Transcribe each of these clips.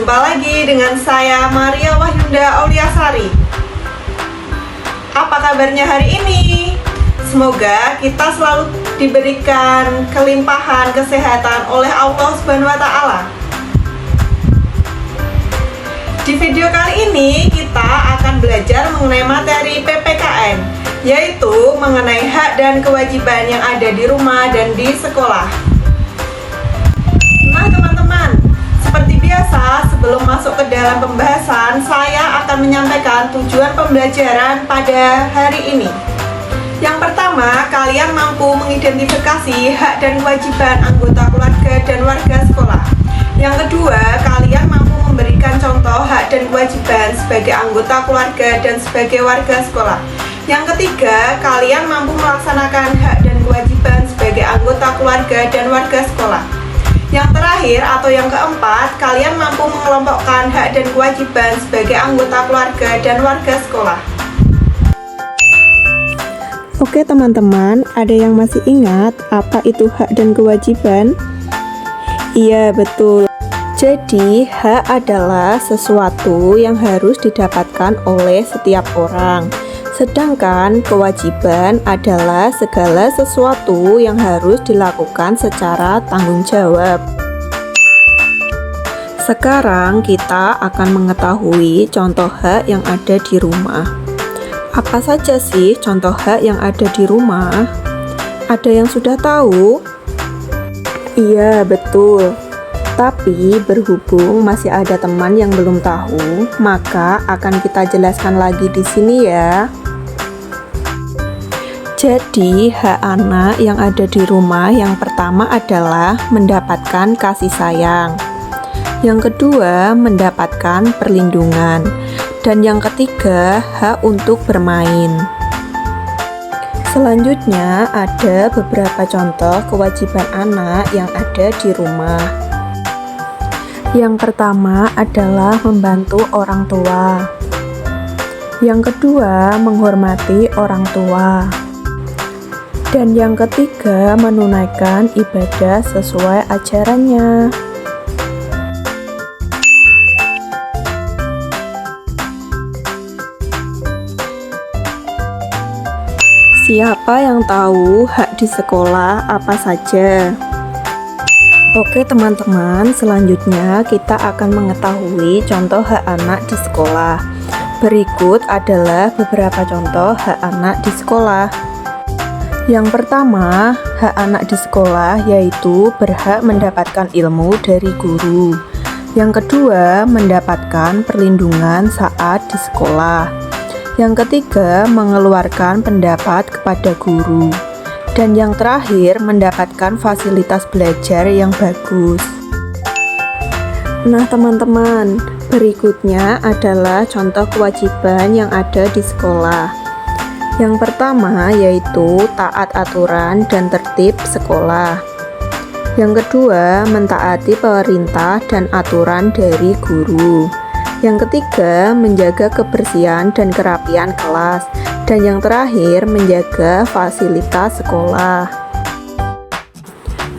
Jumpa lagi dengan saya Maria Wahyunda Auliasari. Apa kabarnya hari ini? Semoga kita selalu diberikan kelimpahan kesehatan oleh Allah Subhanahu wa Ta'ala. Di video kali ini kita akan belajar mengenai materi PPKN, yaitu mengenai hak dan kewajiban yang ada di rumah dan di sekolah. Nah teman-teman, seperti biasa sebelum masuk ke dalam pembahasan, saya akan menyampaikan tujuan pembelajaran pada hari ini. Yang pertama, kalian mampu mengidentifikasi hak dan kewajiban anggota keluarga dan warga sekolah. Yang kedua, kalian mampu memberikan contoh hak dan kewajiban sebagai anggota keluarga dan sebagai warga sekolah. Yang ketiga, kalian mampu melaksanakan hak dan kewajiban sebagai anggota keluarga dan warga sekolah. Yang terakhir atau yang keempat, kalian mampu mengelompokkan hak dan kewajiban sebagai anggota keluarga dan warga sekolah. Oke teman-teman, ada yang masih ingat apa itu hak dan kewajiban? Iya, betul. Jadi, hak adalah sesuatu yang harus didapatkan oleh setiap orang. Sedangkan kewajiban adalah segala sesuatu yang harus dilakukan secara tanggung jawab. Sekarang kita akan mengetahui contoh hak yang ada di rumah. Apa saja sih contoh hak yang ada di rumah? Ada yang sudah tahu? Iya, betul. Tapi berhubung masih ada teman yang belum tahu, maka akan kita jelaskan lagi di sini ya. Jadi, hak anak yang ada di rumah yang pertama adalah mendapatkan kasih sayang. Yang kedua, mendapatkan perlindungan. Dan yang ketiga, hak untuk bermain. Selanjutnya, ada beberapa contoh kewajiban anak yang ada di rumah. Yang pertama adalah membantu orang tua. Yang kedua, menghormati orang tua. Dan yang ketiga, menunaikan ibadah sesuai ajarannya. Siapa yang tahu hak di sekolah apa saja? Oke teman-teman, selanjutnya kita akan mengetahui contoh hak anak di sekolah. Berikut adalah beberapa contoh hak anak di sekolah. Yang pertama, hak anak di sekolah yaitu berhak mendapatkan ilmu dari guru. Yang kedua, mendapatkan perlindungan saat di sekolah. Yang ketiga, mengeluarkan pendapat kepada guru. Dan yang terakhir, mendapatkan fasilitas belajar yang bagus. Nah teman-teman, berikutnya adalah contoh kewajiban yang ada di sekolah. Yang pertama yaitu taat aturan dan tertib sekolah. Yang kedua, mentaati perintah dan aturan dari guru. Yang ketiga, menjaga kebersihan dan kerapian kelas. Dan yang terakhir, menjaga fasilitas sekolah.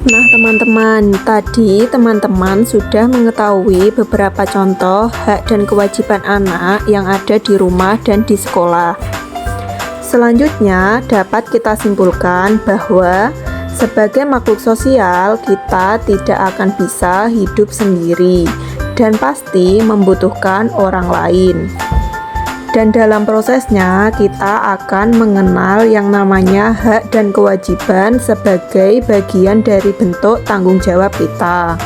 Nah teman-teman, tadi teman-teman sudah mengetahui beberapa contoh hak dan kewajiban anak yang ada di rumah dan di sekolah. Selanjutnya dapat kita simpulkan bahwa sebagai makhluk sosial kita tidak akan bisa hidup sendiri dan pasti membutuhkan orang lain. Dan dalam prosesnya kita akan mengenal yang namanya hak dan kewajiban sebagai bagian dari bentuk tanggung jawab kita.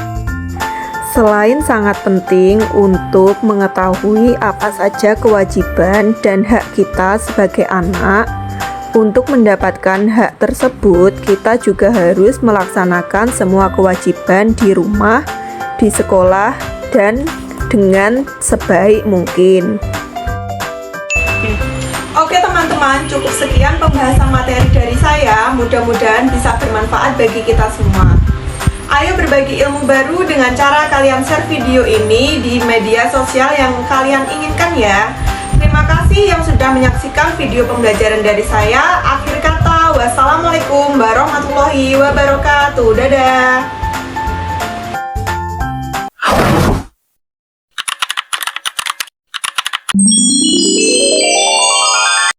Selain sangat penting untuk mengetahui apa saja kewajiban dan hak kita sebagai anak, untuk mendapatkan hak tersebut kita juga harus melaksanakan semua kewajiban di rumah, di sekolah, dan dengan sebaik mungkin. Oke teman-teman, cukup sekian pembahasan materi dari saya. Mudah-mudahan bisa bermanfaat bagi kita semua. Ayo berbagi ilmu baru dengan cara kalian share video ini di media sosial yang kalian inginkan ya. Terima kasih yang sudah menyaksikan video pembelajaran dari saya. Akhir kata, wassalamualaikum warahmatullahi wabarakatuh. Dadah.